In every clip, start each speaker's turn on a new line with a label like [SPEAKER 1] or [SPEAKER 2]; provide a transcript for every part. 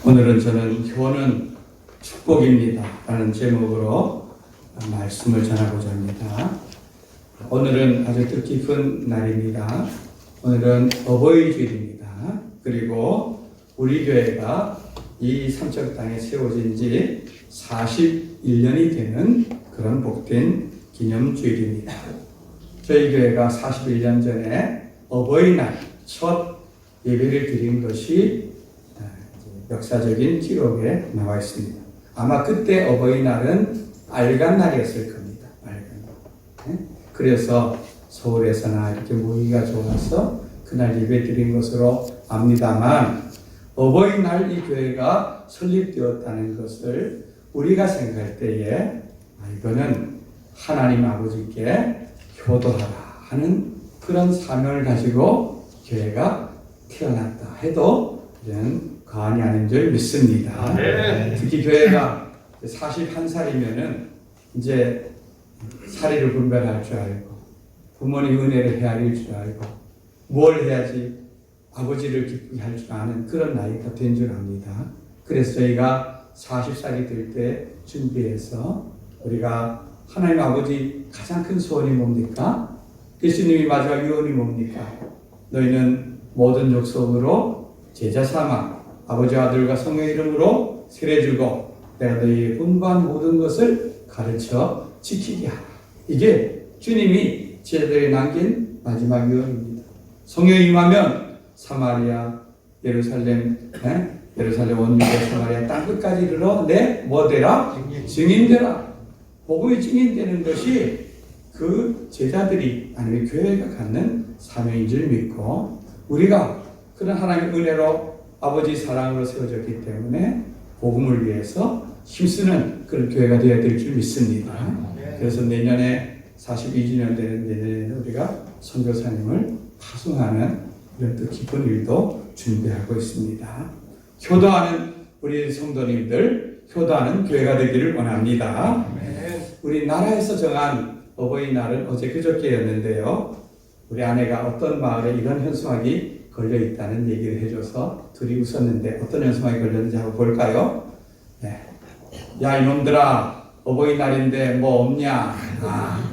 [SPEAKER 1] 오늘은 저는 효는 축복입니다 라는 제목으로 말씀을 전하고자 합니다. 오늘은 아주 뜻깊은 날입니다. 오늘은 어버이주일입니다. 그리고 우리 교회가 이 삼척 땅에 세워진 지 41년이 되는 그런 복된 기념주일입니다. 저희 교회가 41년 전에 어버이날 첫 예배를 드린 것이 역사적인 기록에 나와 있습니다. 아마 그때 어버이날은 빨간 날이었을 겁니다. 빨간 날. 그래서 서울에서나 이렇게 모이기가 좋아서 그날 예배 드린 것으로 압니다만, 어버이날 이 교회가 설립되었다는 것을 우리가 생각할 때에 이거는 하나님 아버지께 효도하라 하는 그런 사명을 가지고 교회가 태어났다 해도 이런 과언이 아닌 줄 믿습니다. 네. 특히 교회가 41살이면은 이제 사리를 분별할 줄 알고 부모님 은혜를 헤아릴 줄 알고 뭘 해야지 아버지를 기쁘게 할 줄 아는 그런 나이가 된 줄 압니다. 그래서 저희가 40살이 될 때 준비해서 우리가 하나님 아버지 가장 큰 소원이 뭡니까? 예수님이 마지막 유언이 뭡니까? 너희는 모든 족속으로 제자 삼아 아버지와 아들과 성령의 이름으로 세례주고 내가 너희의 분부한 모든 것을 가르쳐 지키게 하라. 이게 주님이 제자들에게 남긴 마지막 유언입니다. 성령이 임하면 사마리아, 예루살렘 온 유대 사마리아 땅 끝까지 이르러 내 뭐 되라? 증인되라. 복음이 증인되는 것이 그 제자들이 아니면 교회가 갖는 사명인 줄 믿고, 우리가 그런 하나님의 은혜로 아버지 사랑으로 세워졌기 때문에 복음을 위해서 힘쓰는 그런 교회가 되어야 될 줄 믿습니다. 그래서 내년에 42주년 되는 내년에 우리가 선교사님을 파송하는 이런 뜻깊은 일도 준비하고 있습니다. 효도하는 우리 성도님들, 효도하는 교회가 되기를 원합니다. 우리 나라에서 정한 어버이날은 어제 그저께였는데요. 우리 아내가 어떤 마을에 이런 현수막이 걸려있다는 얘기를 해줘서 둘이 웃었는데 어떤 현수막이 걸렸는지 한번 볼까요? 네. 야 이놈들아 어버이날인데 뭐 없냐?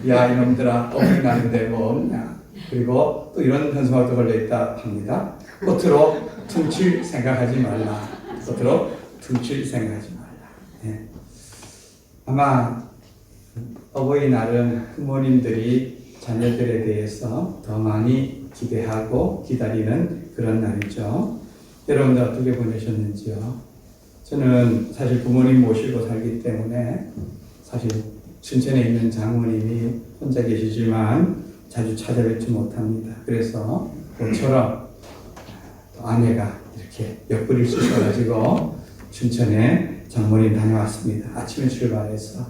[SPEAKER 1] 야 이놈들아 어버이날인데 뭐 없냐? 그리고 또 이런 현수막도 걸려있다 합니다. 겉으로 퉁칠 생각하지 말라. 겉으로 퉁칠 생각하지 말라. 네. 아마 어버이날은 부모님들이 자녀들에 대해서 더 많이 기대하고 기다리는 그런 날이죠. 여러분들 어떻게 보내셨는지요? 저는 사실 부모님 모시고 살기 때문에 사실 춘천에 있는 장모님이 혼자 계시지만 자주 찾아뵙지 못합니다. 그래서 모처럼 아내가 이렇게 옆구리를 쑤셔가지고 춘천에 장모님 다녀왔습니다. 아침에 출발해서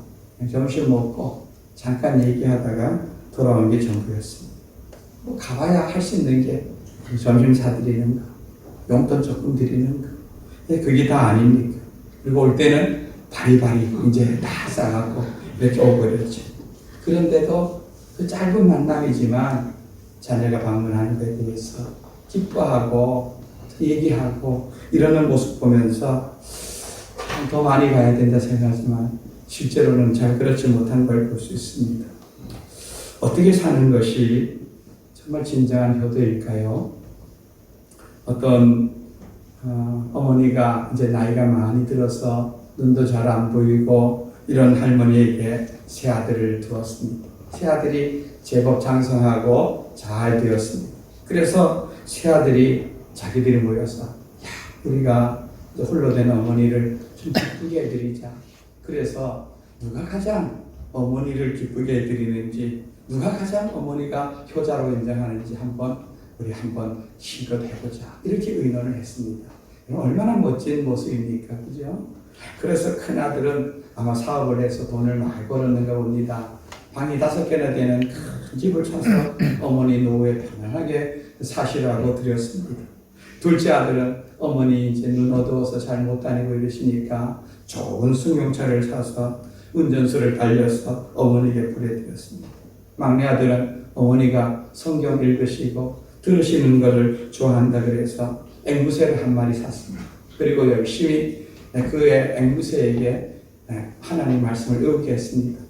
[SPEAKER 1] 점심 먹고 잠깐 얘기하다가 돌아온 게 전부였습니다. 뭐 가봐야 할 수 있는 게 점심 사드리는 거, 용돈 조금 드리는 거, 그게 다 아닙니까? 그리고 올 때는 바리바리 이제 다 싸갖고 이렇게 오버렸죠. 그런데도 그 짧은 만남이지만 자녀가 방문하는 것에 대해서 기뻐하고 얘기하고 이러는 모습 보면서 더 많이 가야 된다 생각하지만 실제로는 잘 그렇지 못한 걸 볼 수 있습니다. 어떻게 사는 것이 정말 진정한 효도일까요? 어떤 어머니가 이제 나이가 많이 들어서 눈도 잘 안 보이고 이런 할머니에게 세 아들을 두었습니다. 세 아들이 제법 장성하고 잘 되었습니다. 그래서 세 아들이 자기들이 모여서 우리가 홀로 된 어머니를 좀 기쁘게 해드리자. 그래서 누가 가장 어머니를 기쁘게 해드리는지, 누가 가장 어머니가 효자로 인정하는지 우리 한번 실컷 해보자. 이렇게 의논을 했습니다. 얼마나 멋진 모습입니까? 그죠? 그래서 큰아들은 아마 사업을 해서 돈을 많이 벌었는가 봅니다. 방이 5개나 되는 큰 집을 사서 어머니 노후에 편안하게 사시라고 드렸습니다. 둘째 아들은 어머니 이제 눈 어두워서 잘 못 다니고 이러시니까 좋은 승용차를 사서 운전수를 달려서 어머니에게 보내드렸습니다. 막내 아들은 어머니가 성경 읽으시고 들으시는 것을 좋아한다 그래서 앵무새를 한 마리 샀습니다. 그리고 열심히 그의 앵무새에게 하나님 말씀을 의롭게 했습니다.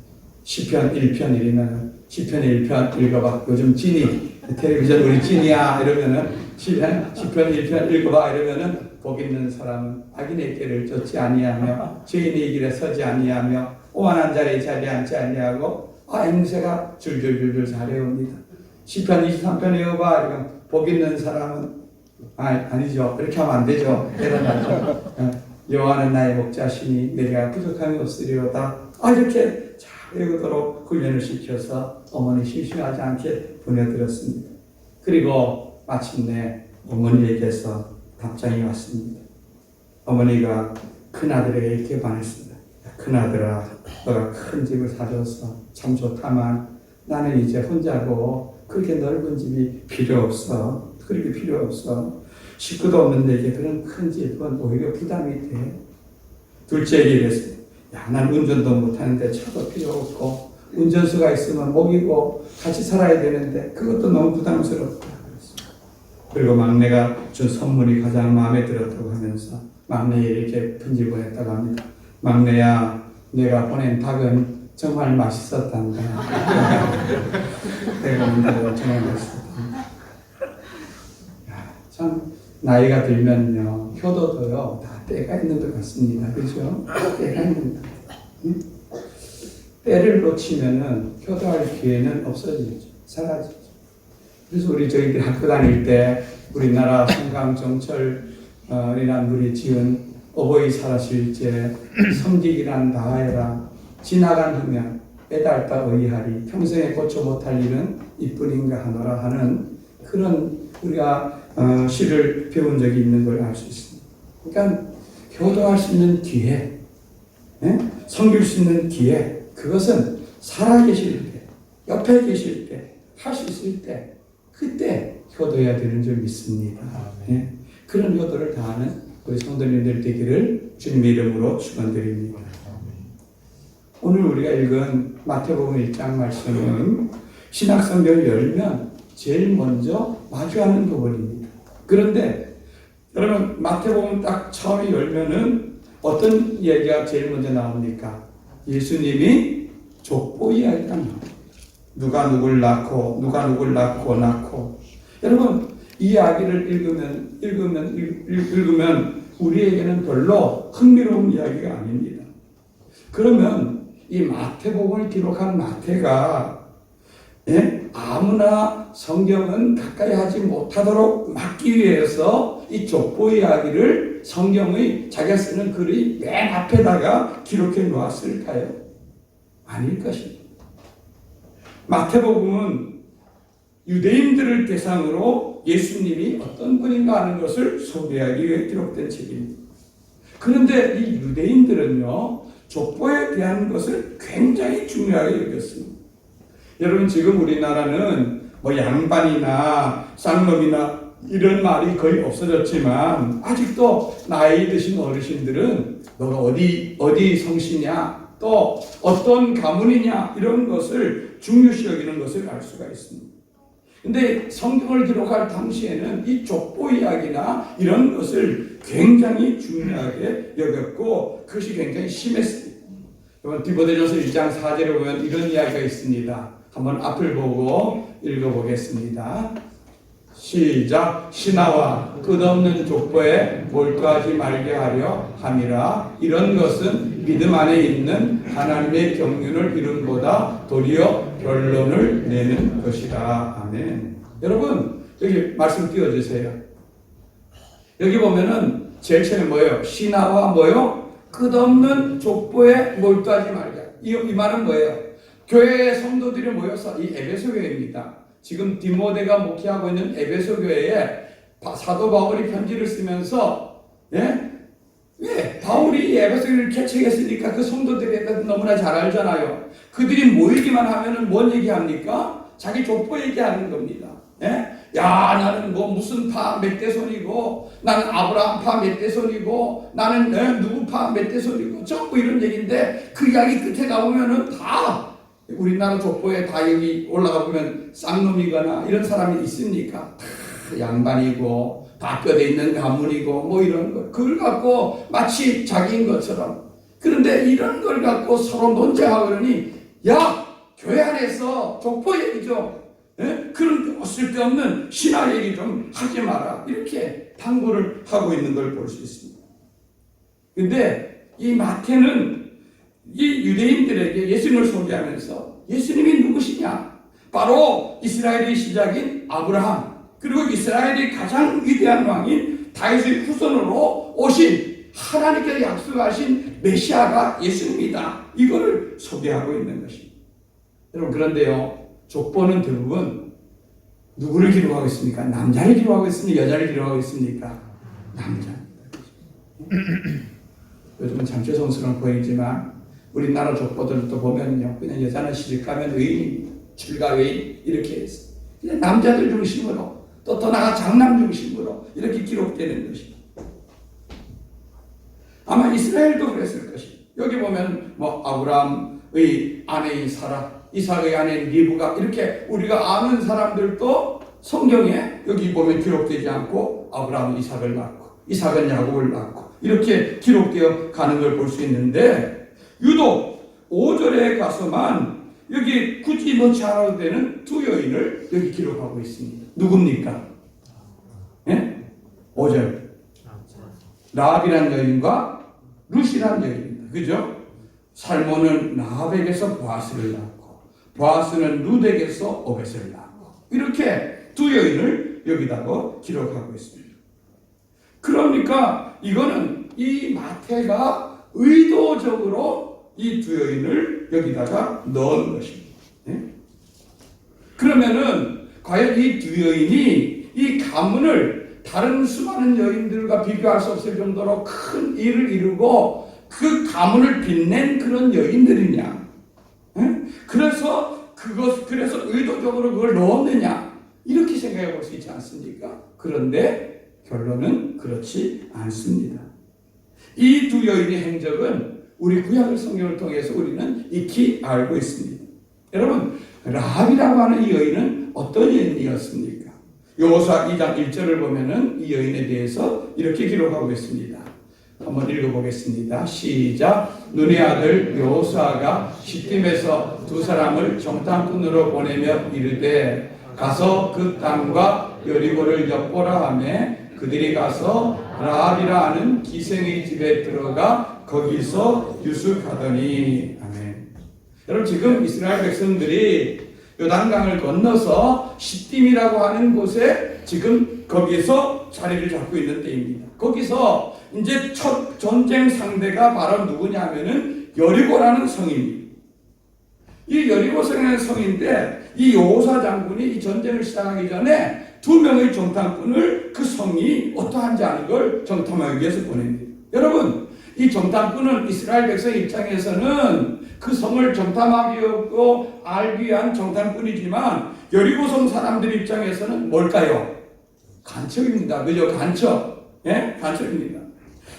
[SPEAKER 1] 시편 1편 읽으면 시편 1편 읽어봐. 요즘 찐이 텔레비전 우리 찐이야 이러면은 시편 1편 읽어봐 이러면은 복 있는 사람은 악인의 길을 쫓지 아니하며 죄인의 길에 서지 아니하며 오만한 자리에 자리 앉지 아니하고 앵무새가 줄줄줄줄 잘해옵니다. 시편 23편 읽어봐 이러면 복 있는 사람은 아니죠. 이렇게 하면 안 되죠. 대단하죠. 여호와는 나의 목자시니 내가 부족함이 없으리로다. 이렇게 잘 읽도록 훈련을 시켜서 어머니 심심하지 않게 보내드렸습니다. 그리고 마침내 어머니에게서 답장이 왔습니다. 어머니가 큰아들에게 이렇게 말했습니다. 큰아들아, 너가 큰 집을 사줘서 참 좋다만 나는 이제 혼자고 그렇게 넓은 집이 필요 없어. 그렇게 필요 없어. 식구도 없는 데게 그런 큰 집은 오히려 부담이 돼. 둘째 얘기를 난 운전도 못하는데 차도 필요 없고 운전수가 있으면 먹이고 같이 살아야 되는데 그것도 너무 부담스럽다. 그리고 막내가 준 선물이 가장 마음에 들었다고 하면서 막내에 이렇게 편지 보냈다고 합니다. 막내야, 내가 보낸 닭은 정말 맛있었단다. 내가 보낸 닭은 정말 맛있었단다. 참 나이가 들면요 효도도요 다 때가 있는 것 같습니다. 그렇죠? 때가 있는 것 같아요. 때를 놓치면은 효도할 기회는 없어지죠. 사라지죠. 그래서 우리 저희들 학교 다닐 때 우리나라 송강정철이란 분이 지은 어버이 살아실제 섬기기란 다하여라 지나간 후면 빼달다 의하리 평생에 고쳐 못할 일은 이뿐인가 하노라 하는 그런 우리가 시를 배운 적이 있는 걸 알 수 있습니다. 그러니까 효도할 수 있는 기회, 섬길 수 있는 기회, 그것은 살아계실 때, 옆에 계실 때, 할 수 있을 때, 그때 효도해야 되는 줄 믿습니다. 그런 효도를 다하는 우리 성도님들 되기를 주님의 이름으로 축원드립니다. 오늘 우리가 읽은 마태복음 1장 말씀은 신약성경을 열면 제일 먼저 마주하는 부분입니다. 그런데 여러분 마태복음 딱 처음에 열면은 어떤 얘기가 제일 먼저 나옵니까? 예수님이 족보 이야기가 나옵니다. 누가 누굴 낳고 여러분 이 이야기를 읽으면 우리에게는 별로 흥미로운 이야기가 아닙니다. 그러면 이 마태복음을 기록한 마태가 아무나 성경은 가까이 하지 못하도록 막기 위해서 이 족보 이야기를 성경의 자기가 쓰는 글의 맨 앞에다가 기록해 놓았을까요? 아닐 것입니다. 마태복음은 유대인들을 대상으로 예수님이 어떤 분인가 하는 것을 소개하기 위해 기록된 책입니다. 그런데 이 유대인들은요, 족보에 대한 것을 굉장히 중요하게 여겼습니다. 여러분 지금 우리나라는 뭐 양반이나 쌍놈이나 이런 말이 거의 없어졌지만 아직도 나이 드신 어르신들은 너가 어디 성씨냐 또 어떤 가문이냐 이런 것을 중요시 여기는 것을 알 수가 있습니다. 근데 성경을 기록할 당시에는 이 족보 이야기나 이런 것을 굉장히 중요하게 여겼고 그것이 굉장히 심했습니다. 여러분 디모데전서 1장 4절에 보면 이런 이야기가 있습니다. 한번 앞을 보고 읽어보겠습니다. 시작. 신하와 끝없는 족보에 몰두하지 말게 하려 함이라. 이런 것은 믿음 안에 있는 하나님의 경륜을 이룬보다 도리어 결론을 내는 것이다. 아멘. 여러분 여기 말씀 띄워주세요. 여기 보면은 제일 처음에 뭐예요? 신하와 뭐예요? 끝없는 족보에 몰두하지 말게. 이 말은 뭐예요? 교회의 성도들이 모여서 이 에베소 교회입니다. 지금 디모데가 목회하고 있는 에베소 교회에 사도 바울이 편지를 쓰면서 바울이 에베소 교회를 개척했으니까 그 성도들에 대해서 너무나 잘 알잖아요. 그들이 모이기만 하면은 뭔 얘기합니까? 자기 족보 얘기하는 겁니다. 나는 뭐 무슨 파 몇 대손이고 나는 아브라함 파 몇 대손이고 나는 누구 파 몇 대손이고 전부 이런 얘기인데 그 이야기 끝에 가보면은 다 우리나라 족보에 다 여기 올라가 보면 쌍놈이거나 이런 사람이 있습니까? 다 양반이고 바뀌어져 있는 가문이고 뭐 이런 거 그걸 갖고 마치 자기인 것처럼. 그런데 이런 걸 갖고 서로 논쟁하고 그러니 야 교회 안에서 족보 얘기 좀 그런 쓸데없는 신화 얘기 좀 하지 마라 이렇게 당부를 하고 있는 걸 볼 수 있습니다. 근데 이 마태는 이 유대인들에게 예수님을 소개하면서 예수님이 누구시냐? 바로 이스라엘의 시작인 아브라함 그리고 이스라엘의 가장 위대한 왕인 다윗의 후손으로 오신 하나님께서 약속하신 메시아가 예수님이다. 이거를 소개하고 있는 것입니다. 여러분 그런데요. 족보는 대부분 누구를 기록하고 있습니까? 남자를 기록하고 있습니까? 여자를 기록하고 있습니까? 남자입니다. 요즘은 참 죄송스러운 보이지만 우리나라 족보들을 또 보면요. 그냥 여자는 시집가면 의인, 출가 의인 이렇게 해서 그냥 남자들 중심으로 또 더 나아가 장남 중심으로 이렇게 기록되는 것입니다. 아마 이스라엘도 그랬을 것입니다. 여기 보면 뭐 아브라함의 아내인 사라, 이삭의 아내인 리브가 이렇게 우리가 아는 사람들도 성경에 여기 보면 기록되지 않고 아브라함은 이삭을 낳고 이삭은 야곱을 낳고 이렇게 기록되어 가는 걸 볼 수 있는데 유독 5절에 가서만 여기 굳이 넣지 않아도 되는 두 여인을 여기 기록하고 있습니다. 누굽니까? 예? 5절 라합이란 여인과 룻이란 여인입니다. 그죠? 살몬은 라합에게서 보아스를 낳고 보아스는 룻에게서 오벳을 낳고 이렇게 두 여인을 여기다가 기록하고 있습니다. 그러니까 이거는 이 마태가 의도적으로 이 두 여인을 여기다가 넣은 것입니다. 네? 그러면은 과연 이 두 여인이 이 가문을 다른 수많은 여인들과 비교할 수 없을 정도로 큰 일을 이루고 그 가문을 빛낸 그런 여인들이냐? 네? 그래서 의도적으로 그걸 넣었느냐? 이렇게 생각해 볼 수 있지 않습니까? 그런데 결론은 그렇지 않습니다. 이 두 여인의 행적은 우리 구약 성경을 통해서 우리는 익히 알고 있습니다. 여러분, 라합이라고 하는 이 여인은 어떤 여인이었습니까? 여호수아 2장 1절을 보면은 이 여인에 대해서 이렇게 기록하고 있습니다. 한번 읽어보겠습니다. 시작. 눈의 아들 여호수아가 시딤에서 두 사람을 정탐꾼으로 보내며 이르되 가서 그 땅과 여리고를 엿보라 하며 그들이 가서 라합이라 하는 기생의 집에 들어가 거기서 유숙하더니. 아멘. 여러분 지금 이스라엘 백성들이 요단강을 건너서 시딤이라고 하는 곳에 지금 거기에서 자리를 잡고 있는 때입니다. 거기서 이제 첫 전쟁 상대가 바로 누구냐면은 여리고라는 성입니다. 이 여리고 성이라는 성인데 이 여호수아 장군이 이 전쟁을 시작하기 전에 두 명의 정탐꾼을 그 성이 어떠한지 아는 걸 정탐하기 위해서 보냅니다. 여러분 이 정탐꾼은 이스라엘 백성 입장에서는 그 성을 정탐하고 알기 위한 정탐꾼이지만 여리고성 사람들 입장에서는 뭘까요? 간첩입니다. 그죠? 간첩. 예? 간첩입니다.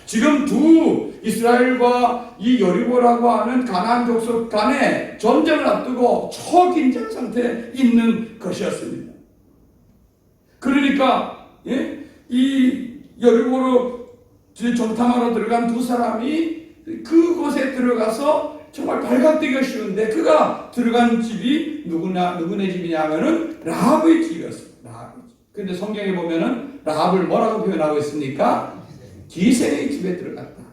[SPEAKER 1] 지금 두 이스라엘과 이 여리고라고 하는 가나안 족속 간에 전쟁을 앞두고 초긴장 상태에 있는 것이었습니다. 그러니까 예? 이 여리고로 정탐하러 들어간 두 사람이 그곳에 들어가서 정말 발각되기가 쉬운데 그가 들어간 집이 누구네 집이냐 하면은 라합의 집이었습니다. 라합의 집. 근데 성경에 보면은 라합을 뭐라고 표현하고 있습니까? 기생의 집에 들어갔다.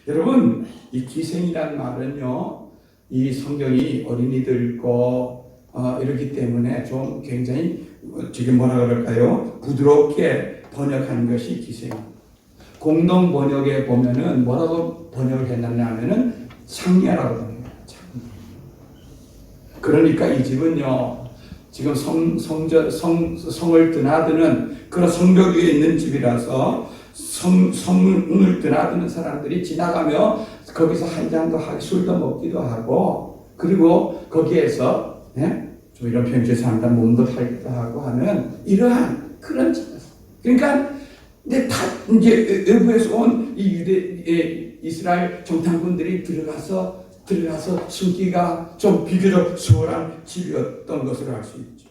[SPEAKER 1] 여러분, 이 기생이란 말은요, 이 성경이 어린이들 거 이렇기 때문에 좀 굉장히 지금 뭐라 그럴까요? 부드럽게 번역한 것이 기생. 공동 번역에 보면은 뭐라고 번역을 했느냐 하면은 창녀라고 번역해요. 창녀. 그러니까 이 집은요, 지금 성을 드나드는 그런 성벽 위에 있는 집이라서 성을 드나드는 사람들이 지나가며 거기서 한 잔도 하고 술도 먹기도 하고 그리고 거기에서 좀 이런 표현 죄송합니다. 몸도 팔기도 하고 하는 이러한 그런 집이었어요. 그러니까 이제 외부에서 온 이 이스라엘 정탐꾼들이 들어가서 숨기가 좀 비교적 수월한 집이었던 것으로 알 수 있죠.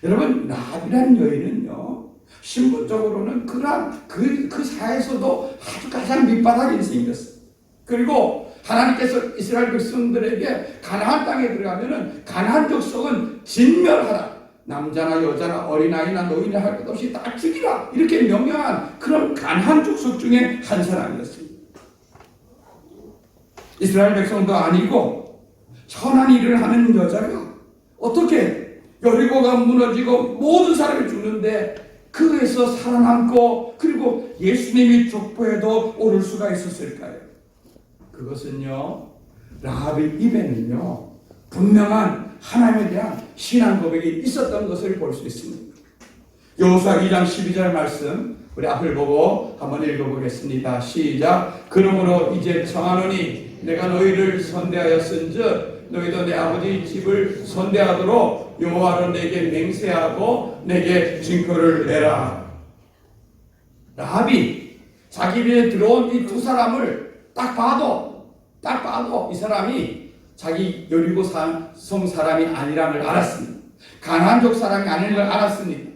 [SPEAKER 1] 여러분, 라합이라는 여인은요, 신분적으로는 그 사회에서도 아주 가장 밑바닥 인생이었어요. 그리고 하나님께서 이스라엘 백성들에게 가나안 땅에 들어가면은 가나안 족속은 진멸하라. 남자나 여자나 어린아이나 노인이나 할 것 없이 다 죽이라. 이렇게 명령한 그런 가나안 족속 중에 한 사람이었습니다. 이스라엘 백성도 아니고 천한 일을 하는 여자가 어떻게 여리고가 무너지고 모든 사람이 죽는데 그에서 살아남고 그리고 예수님이 족보에도 오를 수가 있었을까요? 그것은요, 라합의 입에는요 분명한 하나님에 대한 신앙 고백이 있었던 것을 볼 수 있습니다. 여호수아 2장 12절 말씀 우리 앞을 보고 한번 읽어보겠습니다. 시작. 그러므로 이제 청하노니 내가 너희를 선대하였은즉 너희도 내 아버지 집을 선대하도록 여호와로 내게 맹세하고 내게 징표를 내라. 라합이 자기 집에 들어온 이 두 사람을 딱 봐도 이 사람이 자기 여리고 성 사람이 아니라는 걸 알았습니다. 가나안족 사람이 아닌 걸 알았습니다.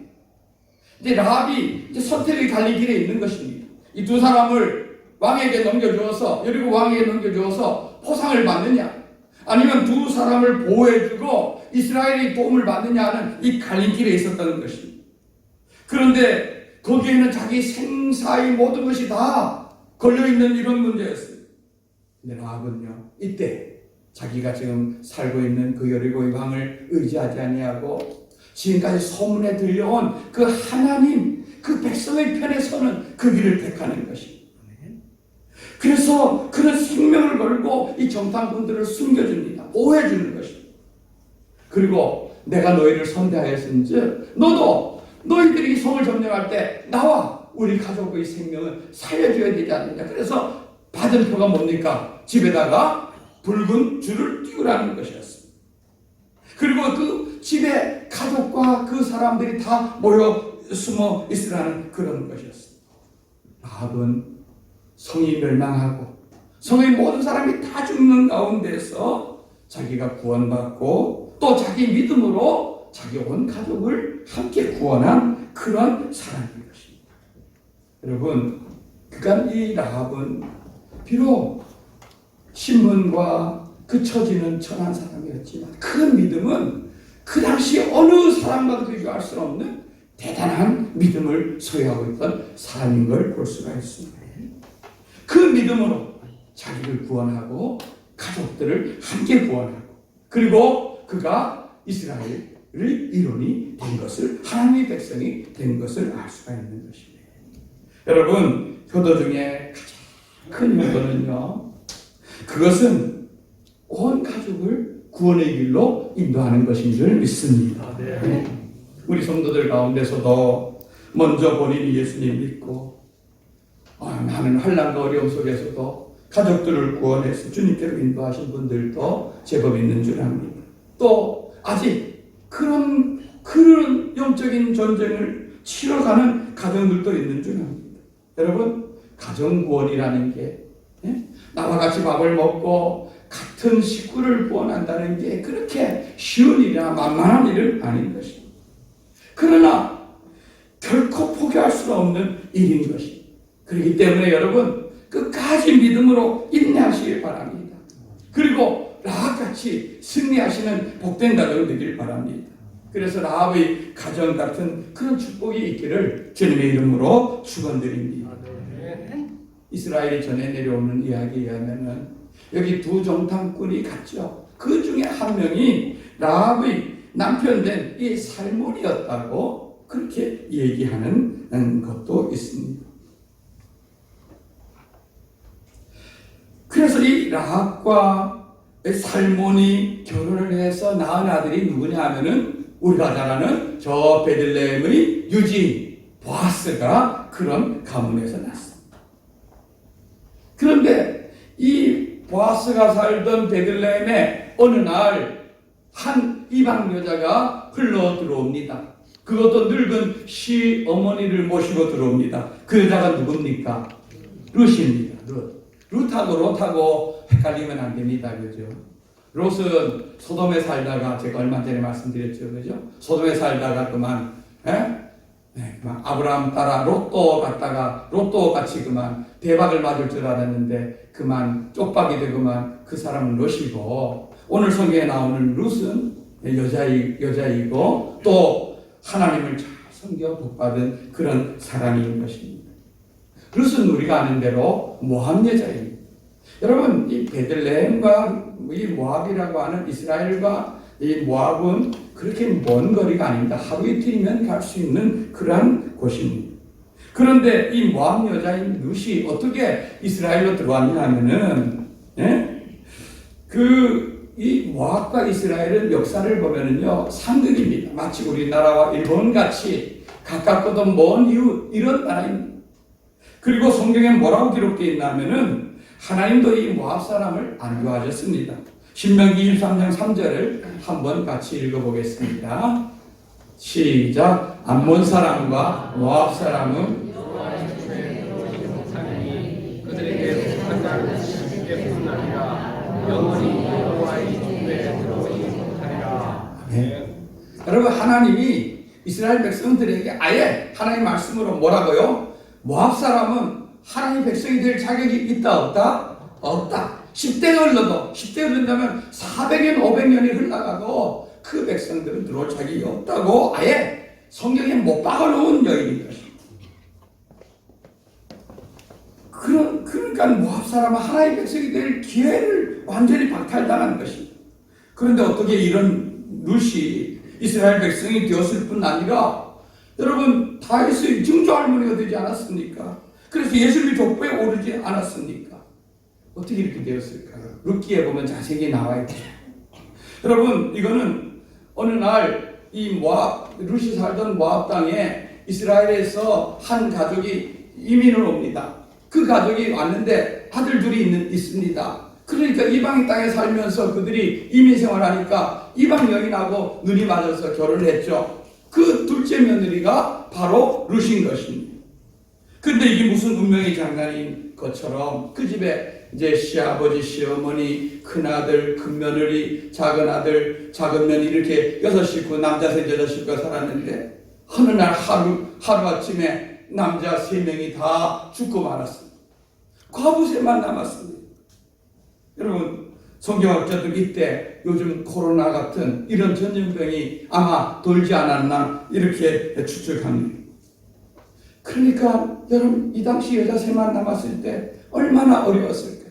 [SPEAKER 1] 이제 라합이 이제 선택의 갈릴 길에 있는 것입니다. 이 두 사람을 왕에게 넘겨주어서 여리고 왕에게 넘겨주어서 포상을 받느냐, 아니면 두 사람을 보호해주고 이스라엘의 도움을 받느냐 하는 이 갈린 길에 있었다는 것입니다. 그런데 거기에는 자기 생사의 모든 것이 다 걸려있는 이런 문제였어요. 근데 라합은요, 이때 자기가 지금 살고 있는 그 여리고의 왕을 의지하지 아니하고 지금까지 소문에 들려온 그 하나님, 그 백성의 편에 서는 그 길을 택하는 것입니다. 그래서 그런 생명을 걸고 이 정탐꾼들을 숨겨줍니다. 보호해주는 것입니다. 그리고 내가 너희를 선대하였은즉 너도 너희들이 이 성을 점령할 때 나와 우리 가족의 생명을 살려줘야 되지 않느냐. 그래서 받은 표가 뭡니까? 집에다가 붉은 줄을 띄우라는 것이었습니다. 그리고 그 집에 가족과 그 사람들이 다 모여 숨어 있으라는 그런 것이었습니다. 라합은 성이 멸망하고 성의 모든 사람이 다 죽는 가운데서 자기가 구원받고 또 자기 믿음으로 자기 온 가족을 함께 구원한 그런 사람인 것입니다. 여러분, 그러니까 이 라합은 비록 신분과 그 처지는 천한 사람이었지만 그 믿음은 그 당시 어느 사람과도 비교할 수 없는 대단한 믿음을 소유하고 있던 사람인 걸 볼 수가 있습니다. 그 믿음으로 자기를 구원하고 가족들을 함께 구원하고 그리고 그가 이스라엘의 일원이 된 것을, 하나님의 백성이 된 것을 알 수가 있는 것입니다. 여러분, 효도 중에 가장 큰 효도는요, 그것은 온 가족을 구원의 길로 인도하는 것인 줄 믿습니다. 네. 우리 성도들 가운데서도 먼저 본인이 예수님 믿고 많은 환난과 어려움 속에서도 가족들을 구원해서 주님께로 인도하신 분들도 제법 있는 줄 압니다. 또 아직 그런 영적인 전쟁을 치러가는 가정들도 있는 줄 압니다. 여러분, 가정구원이라는 게 나와 같이 밥을 먹고 같은 식구를 구원한다는 게 그렇게 쉬운 일이나 만만한 일은 아닌 것입니다. 그러나 결코 포기할 수가 없는 일인 것입니다. 그렇기 때문에 여러분, 끝까지 믿음으로 인내하시길 바랍니다. 그리고 라합같이 승리하시는 복된 가정이 되길 바랍니다. 그래서 라합의 가정 같은 그런 축복이 있기를 주님의 이름으로 축원드립니다. 이스라엘이 전해 내려오는 이야기에 의하면 여기 두 정탐꾼이 갔죠. 그 중에 한 명이 라합의 남편 된 이 살몬이었다고 그렇게 얘기하는 것도 있습니다. 그래서 이 라합과 살몬이 결혼을 해서 낳은 아들이 누구냐 하면은 우리가 잘 아는 저 베들레헴의 유지 보아스가 그런 가문에서 났습니다. 그런데 이 보아스가 살던 베들레헴에 어느 날 한 이방 여자가 흘러 들어옵니다. 그것도 늙은 시어머니를 모시고 들어옵니다. 그 여자가 누굽니까? 룻입니다. 룻하고 헷갈리면 안 됩니다. 그죠? 롯은 소돔에 살다가 제가 얼마 전에 말씀드렸죠. 그죠? 소돔에 살다가 그만 그만 아브라함 따라 로또 갔다가 로또 같이 그만 대박을 맞을 줄 알았는데 그만 쪽박이 되고만 그 사람은 롯이고, 오늘 성경에 나오는 룻은 여자이고 또 하나님을 잘 섬겨 복받은 그런 사람인 것입니다. 룻은 우리가 아는 대로 모압 여자입니다. 여러분, 이 베들레헴과 이 모압이라고 하는 이스라엘과 이 모압은 그렇게 먼 거리가 아닙니다. 하루 이틀이면 갈 수 있는 그러한 곳입니다. 그런데 이 모압 여자인 룻이 어떻게 이스라엘로 들어왔냐면은, 이 모압과 이스라엘은 역사를 보면은요, 상극입니다. 마치 우리나라와 일본 같이 가깝고도 먼 이웃, 이런 나라입니다. 그리고 성경에 뭐라고 기록되어 있냐면은, 하나님도 이 모압 사람을 안 좋아하셨습니다. 신명기 23장 3절을 한번 같이 읽어보겠습니다. 시작. 암몬 사람과 모압 사람은 그들에게 판단을 쉽게 분하리라. 영원히 여호와의 집에 들어오지 못하리라. 여러분, 하나님이 이스라엘 백성들에게 아예 하나님 말씀으로 뭐라고요? 모압 사람은 하나님 백성이 될 자격이 있다 없다? 없다. 10대가 흘러도 10대 흐른다면 400년 500년이 흘러가도 그 백성들은 들어올 자격이 없다고 아예 성경에 못 박아놓은 여인인 것입니다. 그러니까 모압 사람은 하나님 백성이 될 기회를 완전히 박탈당한 것입니다. 그런데 어떻게 이런 룻이 이스라엘 백성이 되었을 뿐 아니라, 여러분, 다윗의 증조 할머니가 되지 않았습니까? 그래서 예수님이 족보에 오르지 않았습니까? 어떻게 이렇게 되었을까요? 룻기에 보면 자세히 나와 있죠. 여러분, 이거는 어느 날 이 모압, 룻이 살던 모압 땅에 이스라엘에서 한 가족이 이민을 옵니다. 그 가족이 왔는데 아들 둘이 있습니다. 그러니까 이방 땅에 살면서 그들이 이민 생활하니까 이방 여인하고 눈이 맞아서 결혼을 했죠. 그 둘째 며느리가 바로 룻인 것입니다. 근데 이게 무슨 운명의 장난인 것처럼 그 집에 이제 시아버지, 시어머니, 큰아들, 큰며느리, 작은아들, 작은며느리 이렇게 6식구, 남자 셋, 여자 식구가 살았는데 어느 날 하루아침에 남자 3명이 다 죽고 말았습니다. 과부새만 남았습니다. 여러분, 성경학자들 이때 요즘 코로나 같은 이런 전염병이 아마 돌지 않았나 이렇게 추측합니다. 그러니까 여러분, 이 당시 여자 3만 남았을 때 얼마나 어려웠을까요?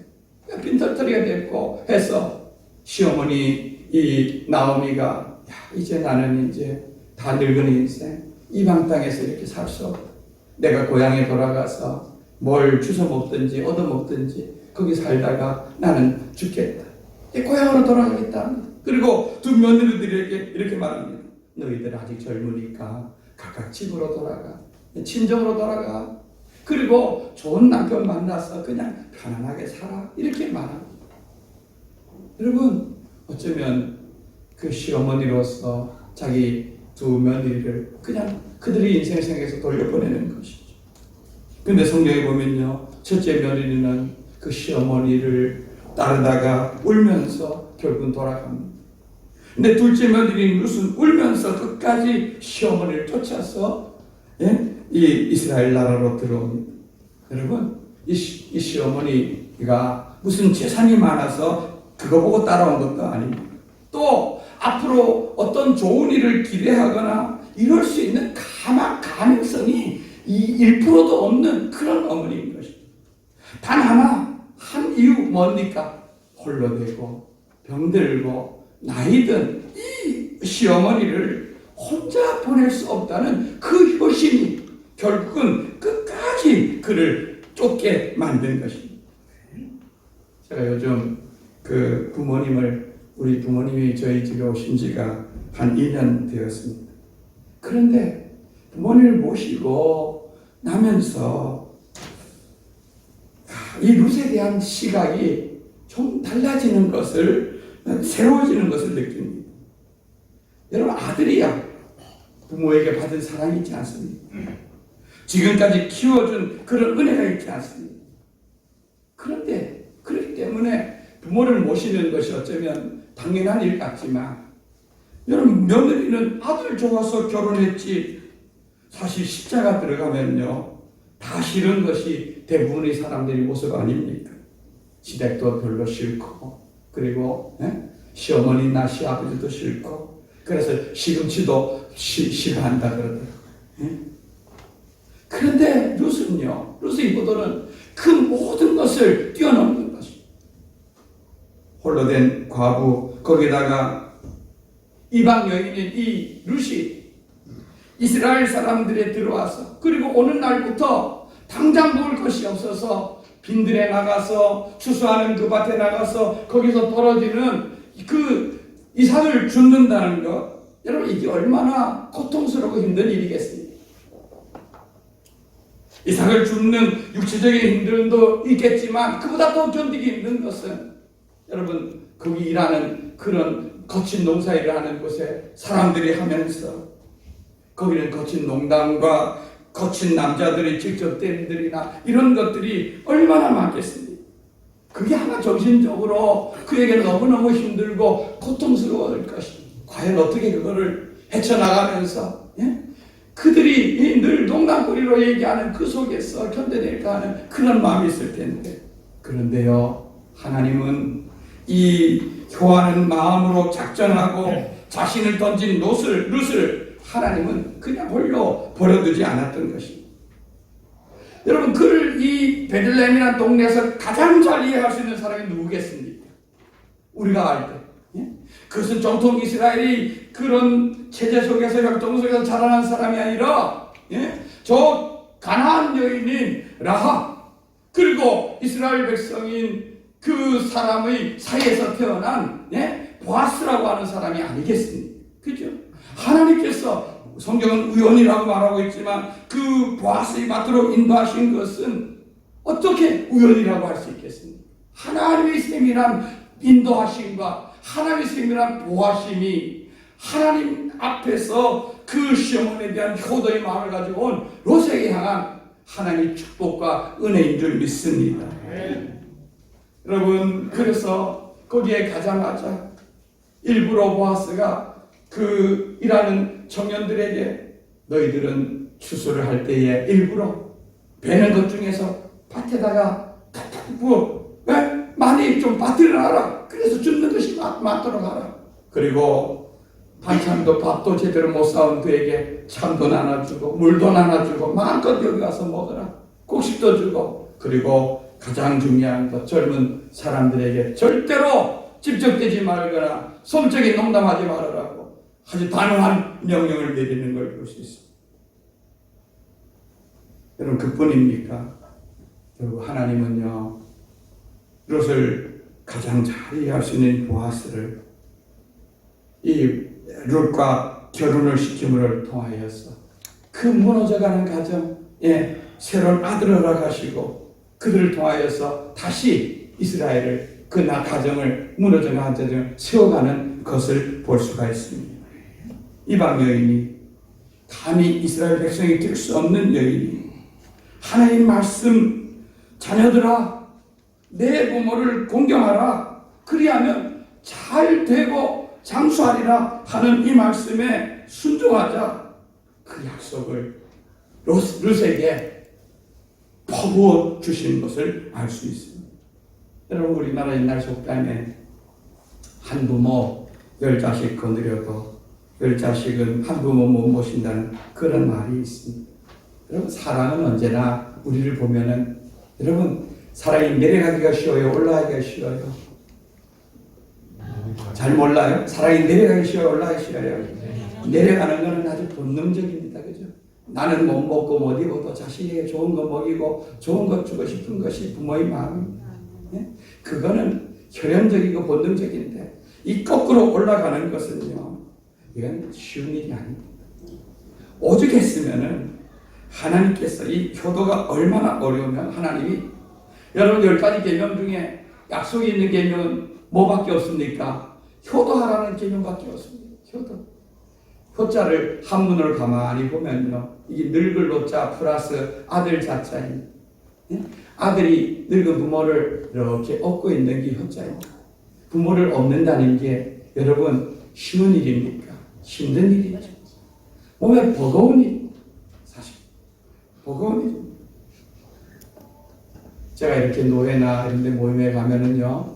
[SPEAKER 1] 빈털터리가 됐고 해서 시어머니 이 나오미가, 이제 나는 이제 다 늙은 인생 이방 땅에서 이렇게 살 수 없다. 내가 고향에 돌아가서 뭘 주워 먹든지 얻어 먹든지 거기 살다가 나는 죽겠다. 고향으로 돌아가겠다. 그리고 두 며느리들에게 이렇게 말합니다. 너희들 아직 젊으니까 각각 집으로 돌아가. 친정으로 돌아가. 그리고 좋은 남편 만나서 그냥 편안하게 살아. 이렇게 말합니다. 여러분, 어쩌면 그 시어머니로서 자기 두 며느리를 그냥 그들의 인생 생에서 돌려보내는 것이죠. 근데 성경에 보면요, 첫째 며느리는 그 시어머니를 따르다가 울면서 결국은 돌아갑니다. 근데 둘째 며느리는 무슨 울면서 끝까지 시어머니를 쫓아서 이 이스라엘 나라로 들어옵니다. 여러분, 이 시어머니가 무슨 재산이 많아서 그거 보고 따라온 것도 아닙니다. 또 앞으로 어떤 좋은 일을 기대하거나 이럴 수 있는 가능성이 1%도 없는 그런 어머니인 것입니다. 단 하나, 한 이유 뭡니까? 홀로 되고 병들고 나이든 이 시어머니를 혼자 보낼 수 없다는 그 효심이 결국은 끝까지 그를 쫓게 만든 것입니다. 제가 요즘 그 우리 부모님이 저희 집에 오신 지가 한 2년 되었습니다. 그런데 부모님을 모시고 나면서 이 룻에 대한 시각이 좀 달라지는 것을, 새로워지는 것을 느낍니다. 여러분, 아들이야 부모에게 받은 사랑이 있지 않습니까? 지금까지 키워준 그런 은혜가 있지 않습니까? 그런데 그렇기 때문에 부모를 모시는 것이 어쩌면 당연한 일 같지만, 여러분, 며느리는 아들 좋아서 결혼했지 사실 십자가 들어가면요, 다 싫은 것이 대부분의 사람들의 모습 아닙니까? 시댁도 별로 싫고, 그리고 시어머니나 시아버지도 싫고, 그래서 시금치도 싫어한다 그러더라고요. 그런데 룻의 부도는 그 모든 것을 뛰어넘는 것입니다. 홀로 된 과부, 거기다가 이방 여인인 이 룻이 이스라엘 사람들에 들어와서, 그리고 오는 날부터 당장 먹을 것이 없어서 빈들에 나가서 추수하는 그 밭에 나가서 거기서 떨어지는 그 이삭을 줍는다는 것, 여러분 이게 얼마나 고통스럽고 힘든 일이겠습니까? 이삭을 줍는 육체적인 힘듦도 있겠지만 그보다 더 견디기 힘든 것은, 여러분 거기 일하는 그런 거친 농사일을 하는 곳에 사람들이 하면서, 거기는 거친 농담과 거친 남자들의 직접 때리들이나 이런 것들이 얼마나 많겠습니까? 그게 하나 정신적으로 그에게 너무너무 힘들고 고통스러울 것입니다. 과연 어떻게 그거를 헤쳐나가면서 그들이 늘 농담거리로 얘기하는 그 속에서 견뎌낼까 하는 그런 마음이 있을 텐데, 그런데요, 하나님은 이 교하는 마음으로 작전하고 자신을 던진 룻을 하나님은 그냥 홀로 버려두지 않았던 것입니다. 여러분, 그를 이 베들레헴이라는 동네에서 가장 잘 이해할 수 있는 사람이 누구겠습니까? 우리가 알 때. 그것은 정통 이스라엘이 그런 체제 속에서, 혈통 속에서 자라난 사람이 아니라 저 가나안 여인인 라합, 그리고 이스라엘 백성인 그 사람의 사이에서 태어난 보아스라고 하는 사람이 아니겠습니까? 그죠? 하나님께서, 성경은 우연이라고 말하고 있지만 그 보아스의 밭으로 인도하신 것은 어떻게 우연이라고 할 수 있겠습니까? 하나님의 세밀한 인도하심과 하나님의 세밀한 보호하심이 하나님 앞에서 그 시어머니에 대한 효도의 마음을 가지고 온 롯에게 향한 하나님의 축복과 은혜인 줄 믿습니다. 여러분, 그래서 거기에 가자마자 일부러 보아스가 그 일하는 청년들에게, 너희들은 추수를 할 때에 일부러 베는 것 중에서 밭에다가 많이 좀 빠뜨려놔라. 그래서 줍는 것이 많도록 하라. 그리고 반찬도 밥도 제대로 못 사온 그에게 참도 나눠주고 물도 나눠주고 마음껏 여기 가서 먹어라. 곡식도 주고, 그리고 가장 중요한 것, 젊은 사람들에게 절대로 집적되지 말거나 소극적인 농담하지 말으라고 아주 단호한 명령을 내리는 걸 볼 수 있습니다. 여러분, 그뿐입니까? 결국 하나님은요, 롯을 가장 잘 이해할 수 있는 보아스를 이 롯과 결혼을 시킴을 통하여서 그 무너져가는 가정에 새로운 아들을 허락하시고, 그들을 통하여서 다시 이스라엘을, 그 가정을, 무너져가는 가정을 세워가는 것을 볼 수가 있습니다. 이방 여인이, 감히 이스라엘 백성이 될 수 없는 여인이 하나님 말씀, 자녀들아 내 부모를 공경하라, 그리하면 잘 되고 장수하리라 하는 이 말씀에 순종하자, 그 약속을 롯에게 퍼부어 주신 것을 알 수 있습니다. 여러분, 우리나라 옛날 속담에 한 부모 10자식 거느려도 10자식은 한 부모 못 모신다는 그런 말이 있습니다. 여러분, 사랑은 언제나 우리를 보면은, 여러분, 사랑이 내려가기가 쉬워요? 올라가기가 쉬워요? 잘 몰라요? 사랑이 내려가기 쉬워요? 올라가기 쉬워요? 내려가는 것은 아주 본능적입니다. 그죠? 나는 못 먹고 못 입어도 자식에게 좋은 거 먹이고 좋은 것 주고 싶은 것이 부모의 마음입니다. 그거는 혈연적이고 본능적인데, 이 거꾸로 올라가는 것은요, 이건 쉬운 일이 아닙니다. 오죽했으면은 하나님께서, 이 효도가 얼마나 어려우면 하나님이, 여러분 10가지 계명 중에 약속이 있는 계명은 뭐밖에 없습니까? 효도하라는 계명밖에 없습니다. 효자를 한문으로 가만히 보면요, 이게 늙을 노자 플러스 아들 자자입니다. 아들이 늙은 부모를 이렇게 업고 있는 게 효자입니다. 부모를 업는다는 게 여러분 쉬운 일입니까? 힘든 일이죠. 몸에 버거운 일. 복음이죠. 제가 이렇게 노회나 이런 데 모임에 가면은요,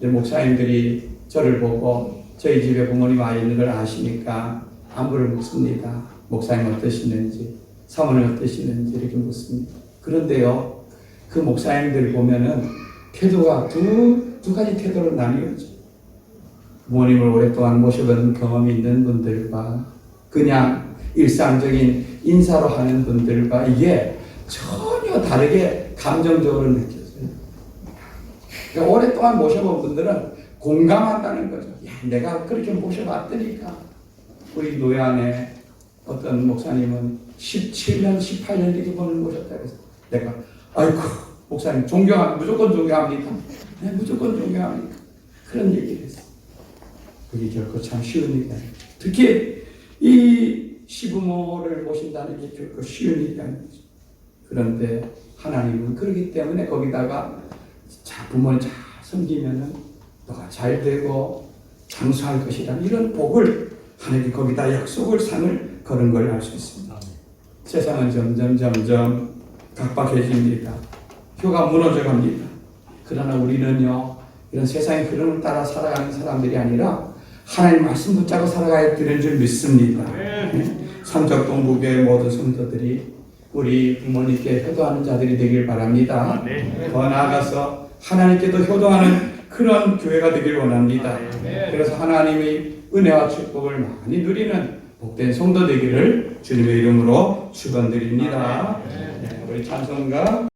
[SPEAKER 1] 목사님들이 저를 보고 저희 집에 부모님 와 있는 걸 아시니까 안부를 묻습니다. 목사님 어떠시는지, 사모님 어떠시는지 이렇게 묻습니다. 그런데요, 그 목사님들 보면은 태도가 두 가지 태도로 나뉘어져. 부모님을 오랫동안 모셔본 경험이 있는 분들과 그냥 일상적인 인사로 하는 분들과 이게 전혀 다르게 감정적으로 느껴져요. 그러니까 오랫동안 모셔본 분들은 공감한다는 거죠. 야, 내가 그렇게 모셔봤더니까. 우리 노예 안에 어떤 목사님은 17년, 18년 이렇게 번을 모셨다 그래서 내가 아이고 목사님 무조건 존경합니다. 네, 무조건 존경합니다. 그런 얘기를 했어요. 그게 결코 참 쉬운 일이 아니에요. 특히 이 시부모를 모신다는 게 결코 쉬운 일이 아니죠. 그런데 하나님은 그렇기 때문에 거기다가 부모를 잘 섬기면은 너가 잘 되고 장수할 것이라는 이런 복을 하나님이 거기다 약속을 상을 거는 걸 알 수 있습니다. 세상은 점점 각박해집니다. 교가 무너져갑니다. 그러나 우리는요, 이런 세상의 흐름을 따라 살아가는 사람들이 아니라 하나님 말씀 붙잡고 살아가야 되는 줄 믿습니다. 삼척동부교회 모든 성도들이 우리 부모님께 효도하는 자들이 되길 바랍니다. 더 나아가서 하나님께도 효도하는 그런 교회가 되길 원합니다. 그래서 하나님의 은혜와 축복을 많이 누리는 복된 성도 되기를 주님의 이름으로 축원드립니다. 우리 찬송가